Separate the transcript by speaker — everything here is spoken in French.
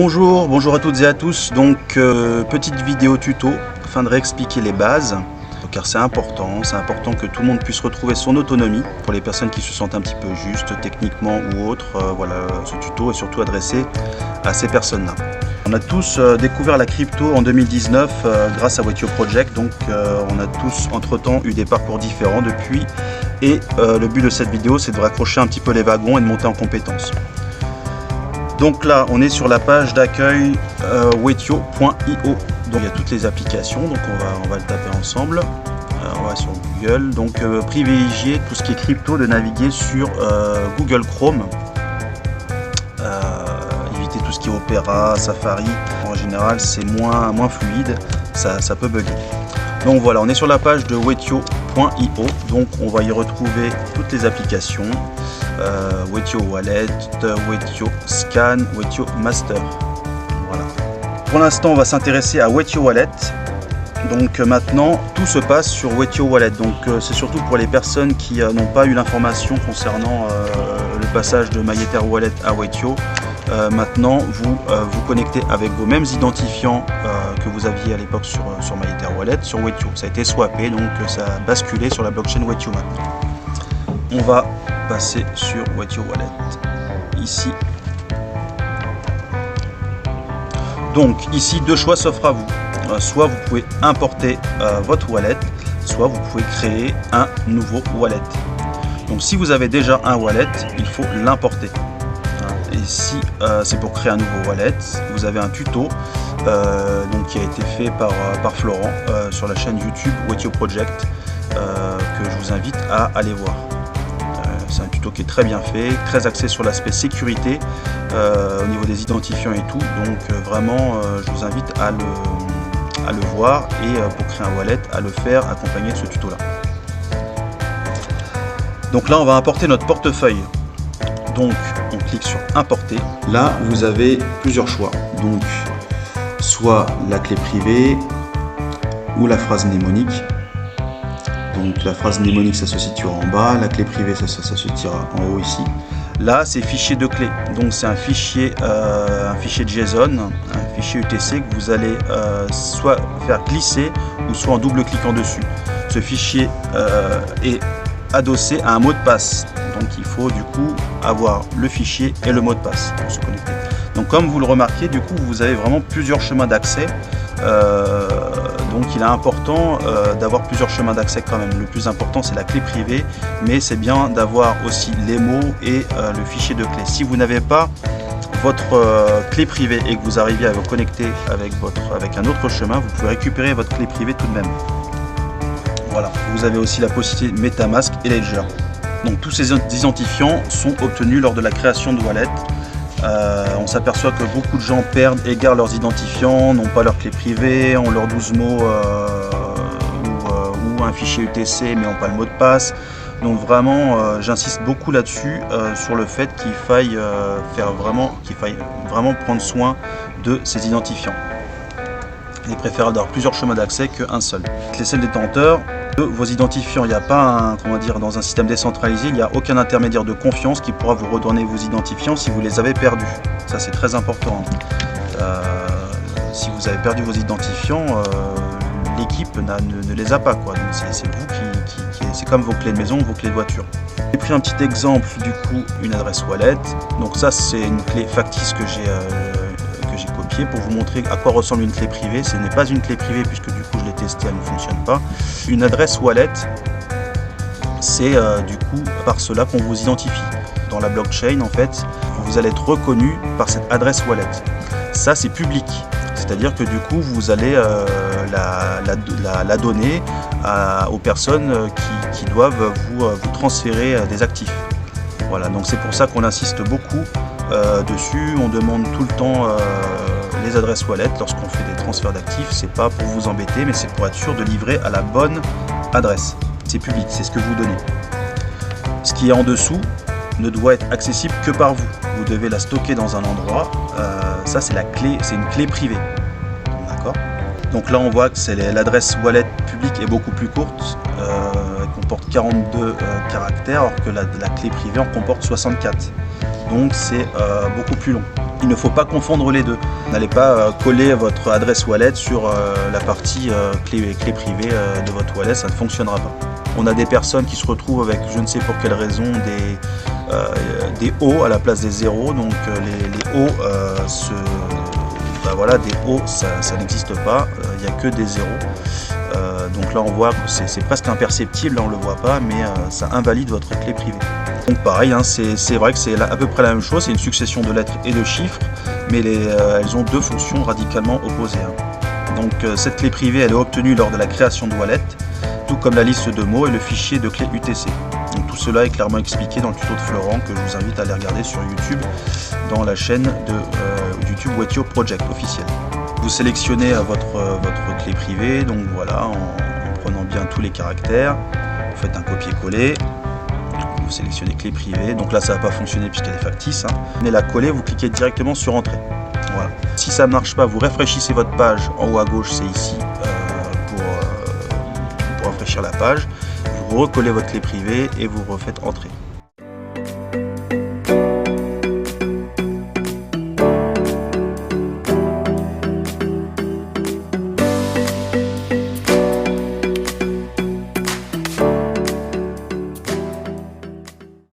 Speaker 1: Bonjour à toutes et à tous. Donc petite vidéo tuto afin de réexpliquer les bases, car c'est important que tout le monde puisse retrouver son autonomie pour les personnes qui se sentent un petit peu justes techniquement ou autres. Voilà, ce tuto est surtout adressé à ces personnes-là. On a tous découvert la crypto en 2019 grâce à Wetio Project, donc on a tous entre-temps eu des parcours différents depuis, et le but de cette vidéo c'est de raccrocher un petit peu les wagons et de monter en compétences. Donc là on est sur la page d'accueil wetio.io, donc il y a toutes les applications, donc on va le taper ensemble. On va sur Google, donc privilégier tout ce qui est crypto de naviguer sur Google Chrome. Éviter tout ce qui est Opera, Safari, en général c'est moins fluide, ça peut bugger. Donc voilà, on est sur la page de wetio.io, donc on va y retrouver toutes les applications, Wetio Wallet, Wetio Scan, Wetio Master. Voilà. Pour l'instant on va s'intéresser à Wetio Wallet. Donc maintenant tout se passe sur Wetio Wallet, donc c'est surtout pour les personnes qui n'ont pas eu l'information concernant le passage de MyEther Wallet à Wetio. Maintenant vous vous connectez avec vos mêmes identifiants que vous aviez à l'époque sur MyEther Wallet sur Wetio. Ça a été swappé, donc ça a basculé sur la blockchain Wetio maintenant. On va passer sur Wetio Wallet ici. Donc ici deux choix s'offrent à vous. Soit vous pouvez importer votre wallet, soit vous pouvez créer un nouveau wallet. Donc si vous avez déjà un wallet, il faut l'importer. Et si c'est pour créer un nouveau wallet, vous avez un tuto donc, qui a été fait par Florent sur la chaîne YouTube Wetio Project, que je vous invite à aller voir. C'est un tuto qui est très bien fait, très axé sur l'aspect sécurité au niveau des identifiants et tout. Donc vraiment je vous invite à le voir, et pour créer un wallet à le faire accompagné de ce tuto là. Donc là on va importer notre portefeuille, donc on clique sur importer. Là vous avez plusieurs choix, donc soit la clé privée ou la phrase mnémonique. Donc la phrase mnémonique ça se situera en bas, la clé privée ça se situera en haut ici. Là c'est fichier de clé, donc c'est un fichier JSON, un fichier UTC que vous allez soit faire glisser ou soit en double cliquant dessus. Ce fichier est adossé à un mot de passe, donc il faut du coup avoir le fichier et le mot de passe pour se connecter. Donc comme vous le remarquez, du coup vous avez vraiment plusieurs chemins d'accès. Donc il est important d'avoir plusieurs chemins d'accès quand même. Le plus important c'est la clé privée, mais c'est bien d'avoir aussi les mots et le fichier de clé. Si vous n'avez pas votre clé privée et que vous arrivez à vous connecter avec un autre chemin, vous pouvez récupérer votre clé privée tout de même. Voilà, vous avez aussi la possibilité MetaMask et Ledger. Donc tous ces identifiants sont obtenus lors de la création de wallet. On s'aperçoit que beaucoup de gens perdent, égarent leurs identifiants, n'ont pas leur clé privée, ont leurs 12 mots ou un fichier UTC mais n'ont pas le mot de passe. Donc vraiment j'insiste beaucoup là-dessus, sur le fait qu'il faille vraiment prendre soin de ces identifiants. Il est préférable d'avoir plusieurs chemins d'accès qu'un seul. Les seuls détenteurs de vos identifiants, il n'y a pas dans un système décentralisé, il n'y a aucun intermédiaire de confiance qui pourra vous redonner vos identifiants si vous les avez perdus. Ça c'est très important. Si vous avez perdu vos identifiants, l'équipe ne les a pas, quoi. Donc c'est vous c'est comme vos clés de maison, vos clés de voiture. J'ai pris un petit exemple, du coup une adresse wallet. Donc ça c'est une clé factice que j'ai copiée pour vous montrer à quoi ressemble une clé privée. Ce n'est pas une clé privée puisque du coup je l'ai testé, elle ne fonctionne pas. Une adresse wallet, c'est du coup par cela qu'on vous identifie. Dans la blockchain en fait, vous allez être reconnu par cette adresse wallet. Ça c'est public, c'est-à-dire que du coup vous allez la donner aux personnes qui doivent vous transférer des actifs. Voilà, donc c'est pour ça qu'on insiste beaucoup dessus. On demande tout le temps les adresses wallet lorsqu'on fait des transferts d'actifs. C'est pas pour vous embêter, mais c'est pour être sûr de livrer à la bonne adresse. C'est public, c'est ce que vous donnez. Ce qui est en dessous ne doit être accessible que par vous. Vous devez la stocker dans un endroit. Ça c'est la clé, c'est une clé privée. D'accord ? Donc là on voit que l'adresse wallet publique est beaucoup plus courte. Elle comporte 42 caractères, alors que la clé privée en comporte 64. Donc c'est beaucoup plus long. Il ne faut pas confondre les deux. N'allez pas coller votre adresse wallet sur la partie clé privée de votre wallet, ça ne fonctionnera pas. On a des personnes qui se retrouvent avec, je ne sais pour quelle raison, des O à la place des zéros. Donc les O, voilà, des O, ça n'existe pas. Il n'y a que des zéros. Donc là, on voit que c'est presque imperceptible, là on ne le voit pas, mais ça invalide votre clé privée. Donc pareil, hein, c'est vrai que c'est à peu près la même chose, c'est une succession de lettres et de chiffres, mais elles ont deux fonctions radicalement opposées. Hein. Donc cette clé privée, elle est obtenue lors de la création de wallet, tout comme la liste de mots et le fichier de clé UTC. Donc tout cela est clairement expliqué dans le tuto de Florent que je vous invite à aller regarder sur YouTube, dans la chaîne de YouTube Wetio Project officielle. Vous sélectionnez votre clé privée, donc voilà, en prenant bien tous les caractères, vous faites un copier-coller. Vous sélectionnez clé privée, donc là ça va pas fonctionner puisqu'elle est factice, hein. Mais la coller, vous cliquez directement sur entrée. Voilà. Si ça ne marche pas, vous rafraîchissez votre page en haut à gauche, c'est ici pour rafraîchir la page. Vous recollez votre clé privée et vous refaites entrer.